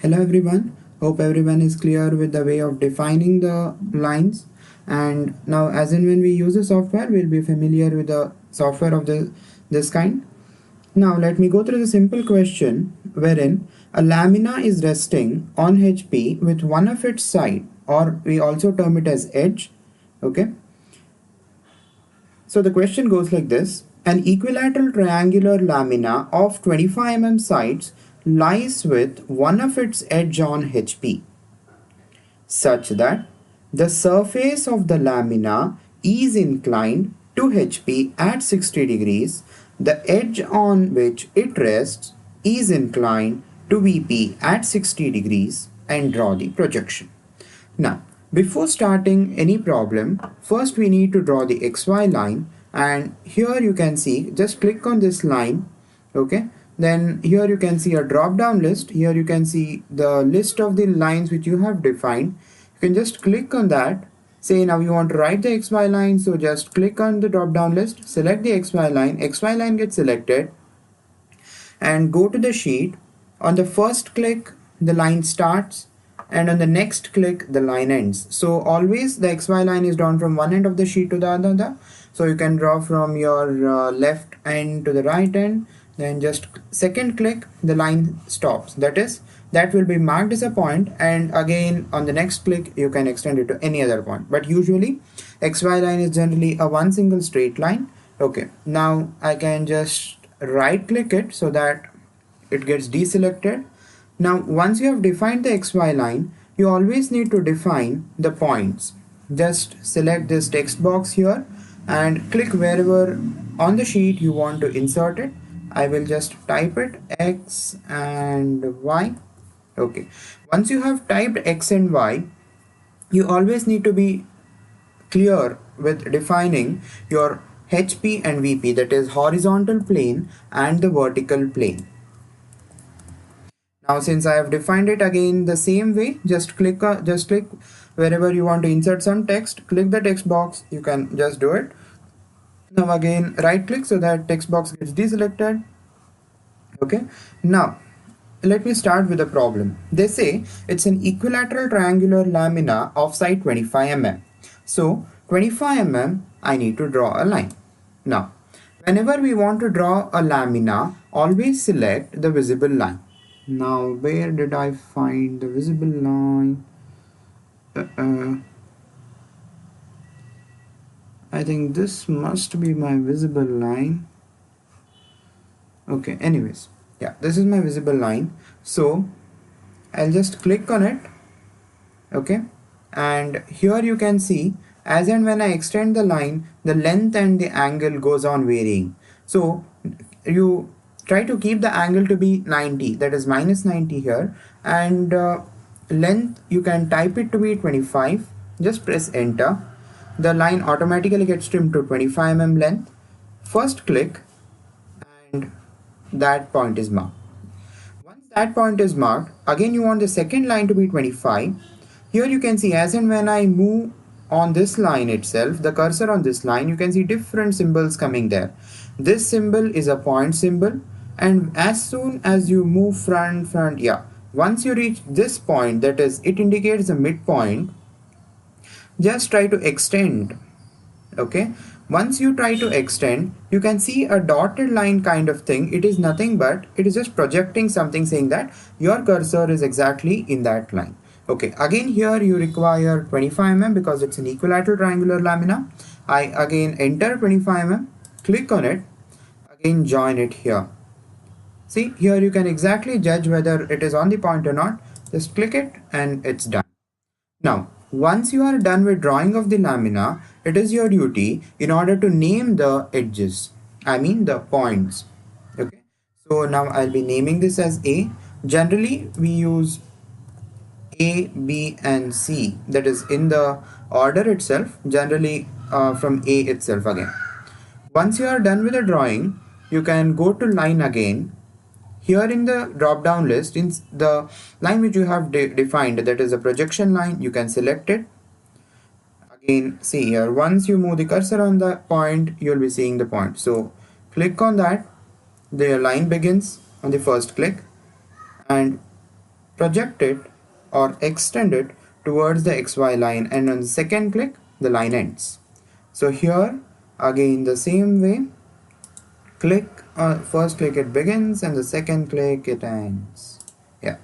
Hello everyone, hope everyone is clear with the way of defining the lines. And now as in when we use the software, we'll be familiar with the software of this kind. Now let me go through the simple question wherein a lamina is resting on HP with one of its side, or we also term it as edge. Okay, so the question goes like this. An equilateral triangular lamina of 25 mm sides lies with one of its edge on HP such that the surface of the lamina is inclined to HP at 60 degrees. The edge on which it rests is inclined to VP at 60 degrees, and draw the projection. Now, before starting any problem, first we need to draw the XY line, and here you can see, just click on this line, okay? Then here you can see a drop down list. Here you can see the list of the lines which you have defined. You can just click on that. Say now you want to write the XY line, so just click on the drop down list, select the XY line gets selected, and go to the sheet. On the first click, the line starts, and on the next click, the line ends. So always the XY line is drawn from one end of the sheet to the other. So you can draw from your left end to the right end. Then just second click, the line stops. That will be marked as a point, and again on the next click you can extend it to any other point. But usually XY line is generally a one single straight line. Okay, now I can just right click it so that it gets deselected. Now once you have defined the XY line, you always need to define the points. Just select this text box here and click wherever on the sheet you want to insert it. I will just type it X and Y. Okay, once you have typed X and Y, you always need to be clear with defining your HP and VP, that is horizontal plane and the vertical plane. Now since I have defined it again the same way, just click wherever you want to insert some text, click the text box, you can just do it. Now again right click so that text box gets deselected. Okay, now let me start with the problem. They say it's an equilateral triangular lamina of side 25 mm. So 25 mm, I need to draw a line. Now whenever we want to draw a lamina, always select the visible line. Now where did I find the visible line? I think this must be my visible line. Okay, anyways, yeah, this is my visible line. So I'll just click on it. Okay, and here you can see as and when I extend the line, the length and the angle goes on varying. So you try to keep the angle to be 90, that is minus 90 here, and length you can type it to be 25. Just press enter. The line automatically gets trimmed to 25 mm length. First click and that point is marked. Once that point is marked, again you want the second line to be 25. Here you can see as and when I move on this line itself, the cursor on this line, you can see different symbols coming there. This symbol is a point symbol, and as soon as you move front, yeah, once you reach this point, that is, it indicates the midpoint, just try to extend. Okay, once you try to extend, you can see a dotted line kind of thing. It is nothing but it is just projecting something, saying that your cursor is exactly in that line. Okay, again here you require 25 mm because it's an equilateral triangular lamina. I again enter 25 mm, click on it, again join it here. See, here you can exactly judge whether it is on the point or not. Just click it and it's done. Now, once you are done with drawing of the lamina, it is your duty in order to name the edges, I mean the points. Okay, so now I'll be naming this as A. Generally, we use A, B and C, that is in the order itself, generally from A itself again. Once you are done with the drawing, you can go to line again. Here in the drop down list, in the line which you have defined, that is a projection line, you can select it. Again, see here, once you move the cursor on the point, you will be seeing the point. So click on that, the line begins on the first click, and project it or extend it towards the XY line, and on the second click the line ends. So here again the same way, click first click it begins and the second click it ends. Yeah.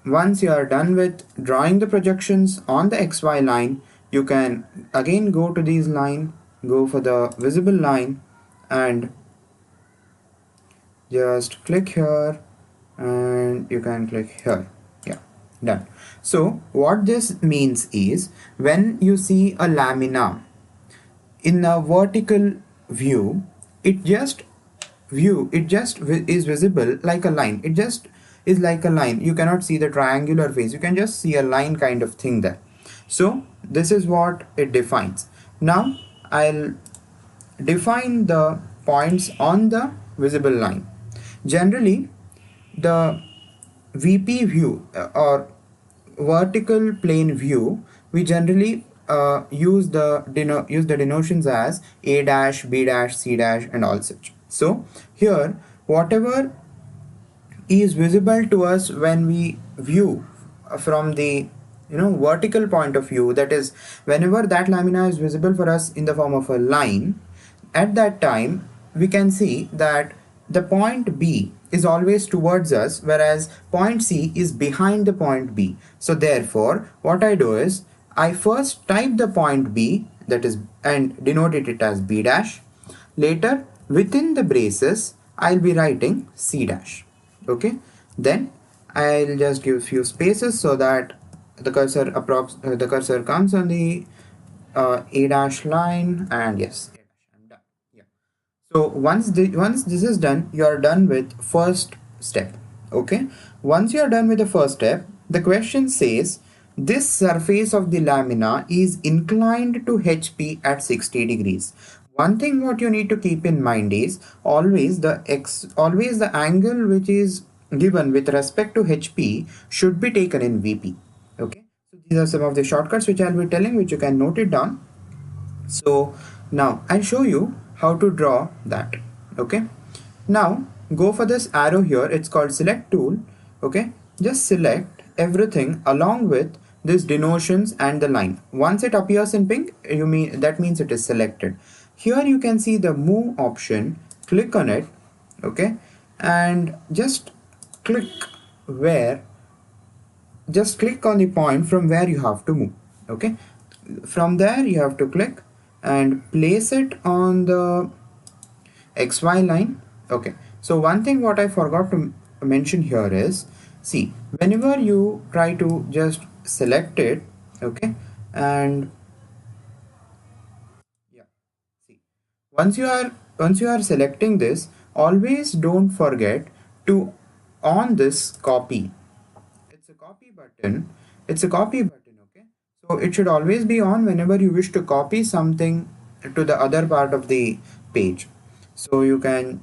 Once you are done with drawing the projections on the XY line, you can again go to these line, go for the visible line and just click here, and you can click here. Yeah, done. So what this means is, when you see a lamina in a vertical view, it just is visible like a line. It just is like a line. You cannot see the triangular face, you can just see a line kind of thing there. So this is what it defines. Now I'll define the points on the visible line. Generally the VP view or vertical plane view, we generally use the denotions as A dash, B dash, C dash and all such. So here whatever is visible to us when we view from the vertical point of view, that is whenever that lamina is visible for us in the form of a line, at that time we can see that the point B is always towards us, whereas point C is behind the point B. So therefore what I do is I first type the point B, that is, and denoted it as B dash. Later within the braces I'll be writing C dash. Okay, then I'll just give few spaces so that the cursor comes on the A dash line, and yes, I'm done. Yeah. So once this is done, you are done with first step. Okay, once you are done with the first step, the question says this surface of the lamina is inclined to HP at 60 degrees. One thing what you need to keep in mind is always the angle which is given with respect to HP should be taken in VP. Okay, so these are some of the shortcuts which I'll be telling, which you can note it down. So now I'll show you how to draw that. Okay, now go for this arrow here, it's called select tool. Okay, just select everything along with this denotions and the line. Once it appears in pink, that means it is selected. Here you can see the move option, click on it. Okay, and just click on the point from where you have to move. Okay, from there you have to click and place it on the XY line. Okay, so one thing what I forgot to mention here is, see, whenever you try to just select it, okay, and yeah, see, once you are selecting this, always don't forget to on this copy. It's a copy button. Okay, so it should always be on whenever you wish to copy something to the other part of the page. So you can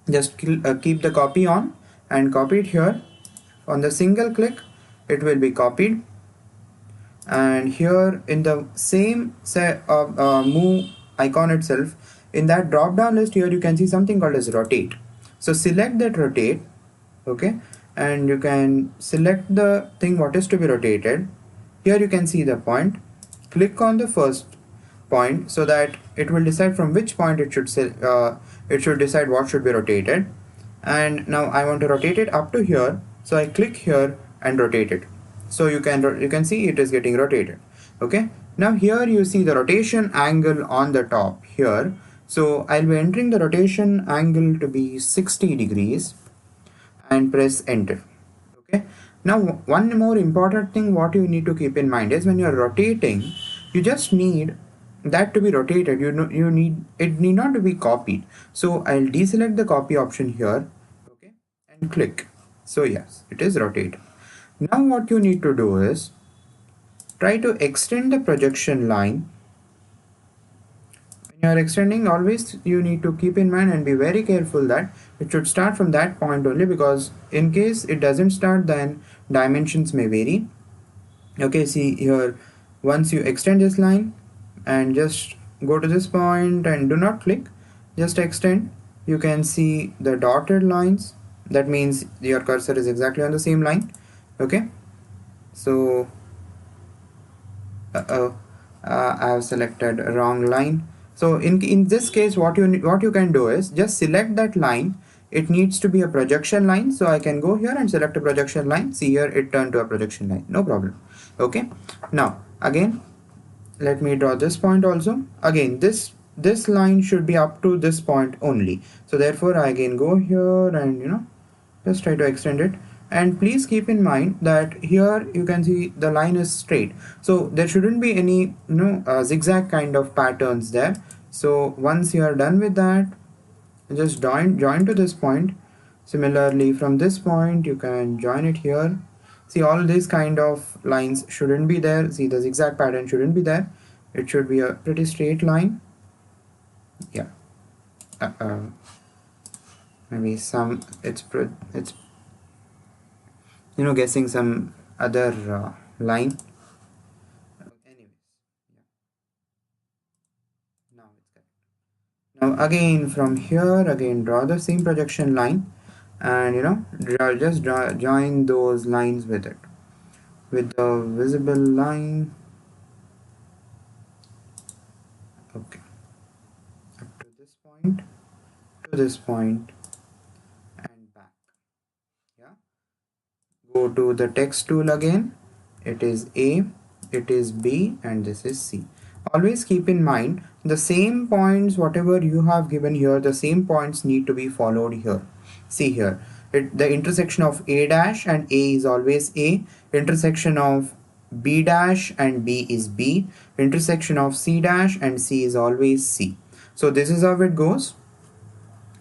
just keep the copy on and copy it here. On the single click it will be copied, and here in the same move icon itself, in that drop down list here you can see something called as rotate. So select that rotate. Okay, and you can select the thing what is to be rotated. Here you can see the point. Click on the first point so that it will decide from which point it should decide what should be rotated. And now I want to rotate it up to here, so I click here and rotate it. So you can see it is getting rotated. Okay, now here you see the rotation angle on the top here. So I'll be entering the rotation angle to be 60 degrees and press enter. Okay, now one more important thing what you need to keep in mind is, when you're rotating, you just need that to be rotated. It need not to be copied. So I'll deselect the copy option here. Okay, and click. So yes, it is rotated. Now what you need to do is try to extend the projection line. When you are extending, always you need to keep in mind and be very careful that it should start from that point only, because in case it doesn't start, then dimensions may vary. Okay, see here, once you extend this line and just go to this point and do not click, just extend, you can see the dotted lines. That means your cursor is exactly on the same line. Okay, so I have selected a wrong line. So in this case, what you can do is just select that line. It needs to be a projection line, so I can go here and select a projection line. See here, it turned to a projection line, no problem. Okay, now again let me draw this point also. Again, this line should be up to this point only, so therefore I again go here and just try to extend it. And please keep in mind that here you can see the line is straight, so there shouldn't be any zigzag kind of patterns there. So once you are done with that, just join to this point. Similarly, from this point you can join it here. See, all these kind of lines shouldn't be there. See, the zigzag pattern shouldn't be there. It should be a pretty straight line. Yeah, maybe some it's guessing some other line. Anyways, yeah, now it's correct. Now again from here, again draw the same projection line, and join those lines with it, with the visible line. Okay, up to this point, to this point, and back. Yeah, go to the text tool again. It is A, it is B, and this is C. Always keep in mind the same points, whatever you have given here, the same points need to be followed here. See here, the intersection of A dash and A is always A, intersection of B dash and B is B, intersection of C dash and C is always C. So this is how it goes.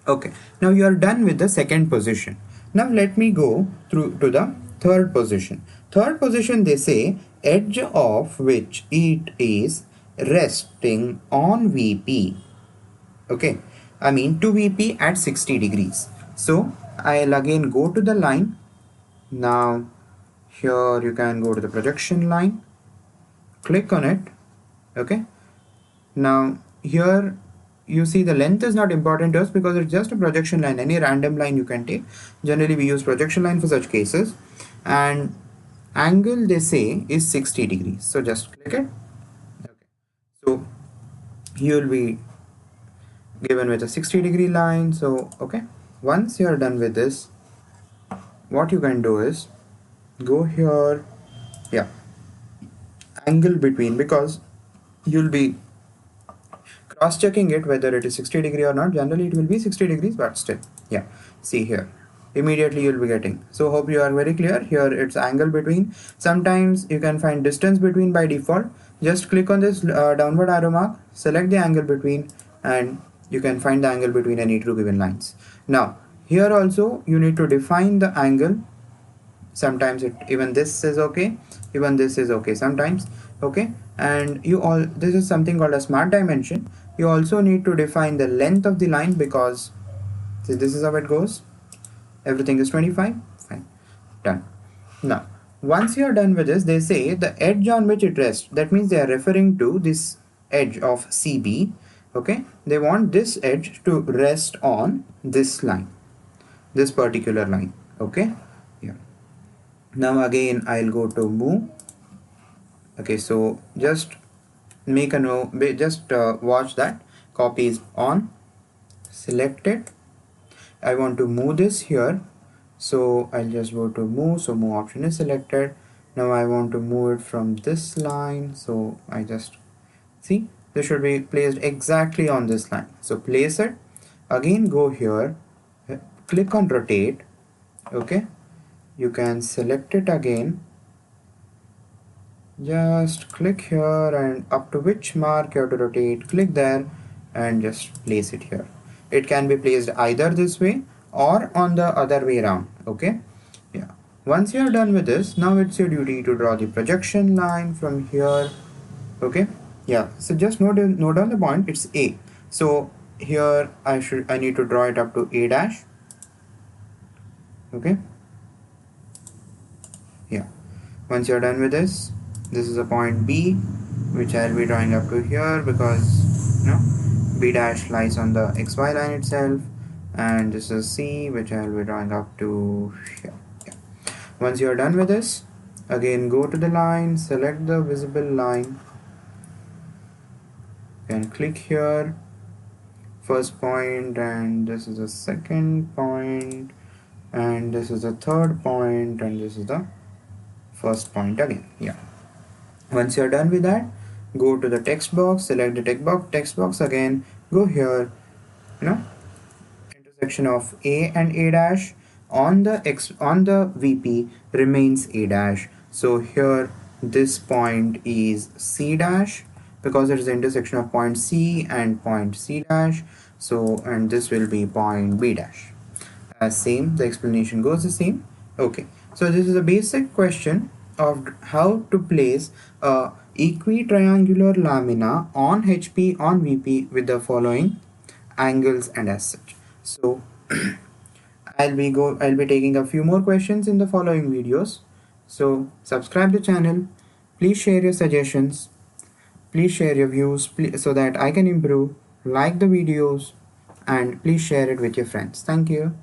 Okay, now you are done with the second position. Now let me go through to the third position. Third position, they say edge of which it is resting on VP. Okay, I mean to VP at 60 degrees. So I'll again go to the line. Now here you can go to the projection line, click on it. Okay, now here you see the length is not important to us because it's just a projection line. Any random line you can take. Generally we use projection line for such cases. And angle, they say, is 60 degrees. So just click it. Okay, so you will be given with a 60-degree line. So okay, once you are done with this, what you can do is go here. Yeah, angle between, because you'll be cross-checking it whether it is 60 degree or not. Generally it will be 60 degrees, but still, yeah, see here, immediately you'll be getting. So hope you are very clear. Here it's angle between. Sometimes you can find distance between by default. Just click on this downward arrow mark, select the angle between, and you can find the angle between any two given lines. Now here also you need to define the angle. Sometimes even this is okay, even this is okay sometimes. Okay, and this is something called a smart dimension. You also need to define the length of the line, because see, this is how it goes. Everything is 25. Fine, done. Now once you are done with this, they say the edge on which it rests, that means they are referring to this edge of CB. Okay, they want this edge to rest on this line, this particular line. Okay, yeah. Now again I'll go to move. Okay, so just make a note, just watch that copy is on, select it. I want to move this here, so I'll just go to move. So move option is selected. Now I want to move it from this line, so I just see this should be placed exactly on this line. So place it. Again go here, click on rotate. Okay, you can select it again. Just click here, and up to which mark you have to rotate, click there and just place it here. It can be placed either this way or on the other way around. Okay, yeah. Once you are done with this, now it's your duty to draw the projection line from here. Okay, yeah, so just note down the point, it's A. So here I need to draw it up to A dash. Okay, yeah. Once you're done with this is a point B, which I'll be drawing up to here, because B dash lies on the XY line itself, and this is C, which I'll be drawing up to here. Yeah. Once you are done with this, again go to the line, select the visible line, and click here, first point, and this is the second point, and this is the third point, and this is the first point again. Yeah. Once you're done with that, go to the text box, select the text box again, go here, you know, intersection of A and A dash on the VP remains A dash. So here this point is C dash because it is the intersection of point C and point C dash. So, and this will be point B dash. As same, the explanation goes the same. Okay, so this is a basic question of how to place a equitriangular lamina on HP on VP with the following angles and as such. So I'll be taking a few more questions in the following videos. So subscribe the channel, please share your suggestions, please share your views so that I can improve, like the videos, and please share it with your friends. Thank you.